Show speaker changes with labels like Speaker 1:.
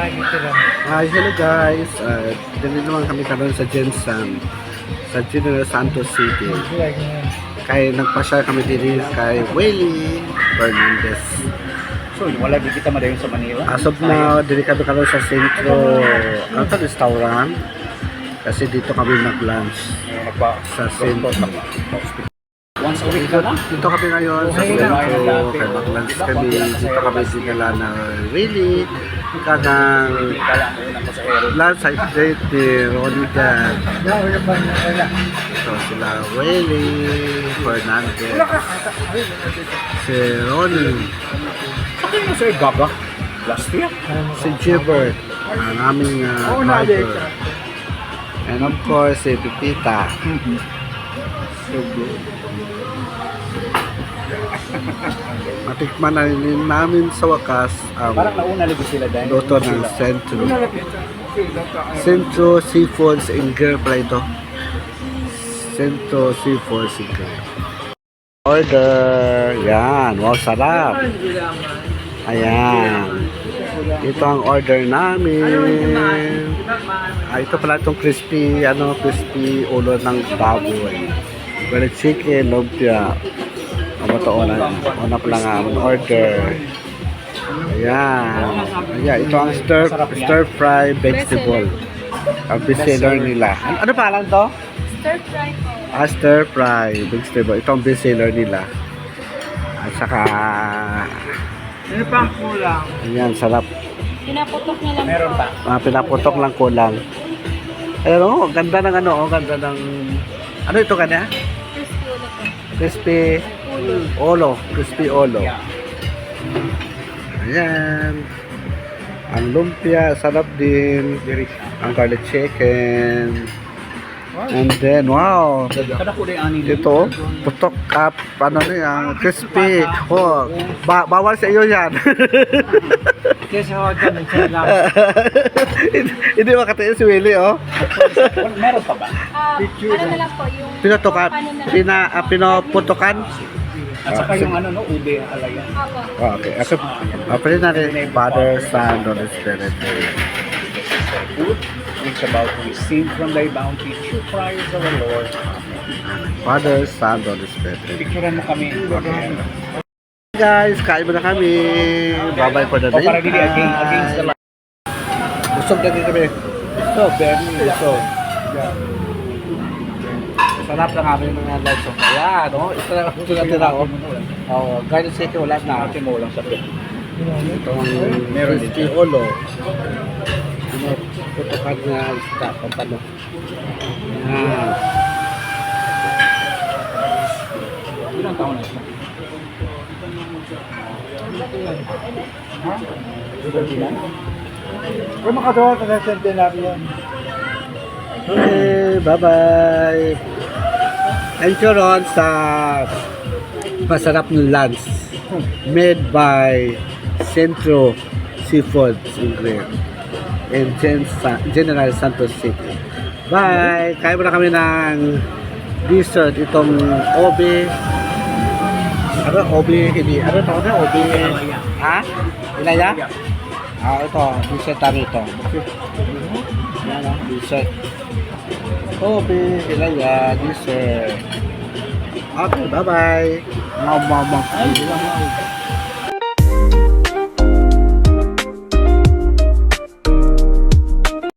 Speaker 1: Hi, hello guys. Dito naman kami karon sa Jensen, sa General Santos City. Kay nagpa-share kami dito kay Willie Fernandez.
Speaker 2: So, wala di kita madayon sa Manila?
Speaker 1: As of now, dito kami karon sa Centro Restaurant. Kasi dito kami nag-lunch sa Centro.
Speaker 2: Once a week ka na?
Speaker 1: Dito kami ngayon sa Centro, kay mag-lunch kami. Dito kami sinala na really kagang lunch side date ni Ronnie Dan. So sila Willie Fernandez, si Ronnie,
Speaker 2: Sakay mo sa Gaga last year?
Speaker 1: si Gilbert, ang aming driver. And of course, si Pipita. So good. Matikman na rin namin sa wakas ang
Speaker 2: Parang nauna libo sila dahil.
Speaker 1: luto ng Centro Seafoods in Grill ito. Centro Seafoods in Grill. Order. Yan. Wow, sarap. Ayan. Ito ang order namin. Ito pala itong crispy, crispy ulo ng baboy. Well, chicken, lumpia. Una pa lang ang order. Ayan. Ayan. Ito ang stir fry vegetable. Ang bestseller nila. Ano pa lang to?
Speaker 3: Stir fry po.
Speaker 1: Stir fry vegetable. Ito ang bestseller nila. At saka
Speaker 2: Ano pa ang kulang?
Speaker 1: ayan, sarap.
Speaker 3: Pinaputok niya lang
Speaker 2: Meron
Speaker 3: po.
Speaker 2: pa.
Speaker 1: Pinaputok lang kulang. Ayun, ganda ng ganda ng ano ito kanya?
Speaker 3: Crispy ulo po.
Speaker 1: Crispy olo. Crispy olo. Ayan. Ang lumpia, sarap din. Ang garlic chicken. And then, wow.
Speaker 2: Kada ko din ani
Speaker 1: Ito, putok up, crispy. Oh, bawal sa iyo yan.
Speaker 2: Kasi ako dyan,
Speaker 1: Hindi makatayin si Willie, oh.
Speaker 2: Meron pa ba?
Speaker 3: Ano na lang po, yung...
Speaker 1: Pinotokan, pinoputokan.
Speaker 2: At saka yung ube alaya.
Speaker 3: Opo.
Speaker 1: Oh, okay. Ako, pwede na rin, Father, Son, Holy Spirit.
Speaker 2: Food is about to receive from thy bounty true prayers of the Lord.
Speaker 1: Father, Son, Holy Spirit.
Speaker 2: Picturean mo kami. Okay.
Speaker 1: Guys, kain mo na kami. Bye-bye for the day.
Speaker 2: Para dili against the light.
Speaker 1: Busog na din kami. Busog, very busog. Sarap lang kami mga lights. Ayan, no? Ito na ito natin ako. Oh, garlic chicken wala na.
Speaker 2: Natin mo lang sa pit.
Speaker 1: Itong meron din ulo. Putukan na isda, pampano. Ayan.
Speaker 2: Ilang taon na siya?
Speaker 1: Kung makagawa ka ng centenary yan. Okay, bye-bye. Thank you Ron sa masarap ng lunch made by Centro Seafoods in General Santos City. Bye! Kaya muna kami ng dessert. Itong obe. Ano? Obe? Hindi. Ano ito? Ano? Obe? Ha? Ilaya? Ito. Dessert tayo ito. Ano? Dessert. Obe. Ilaya. Dessert. Okay. Bye-bye. Mau.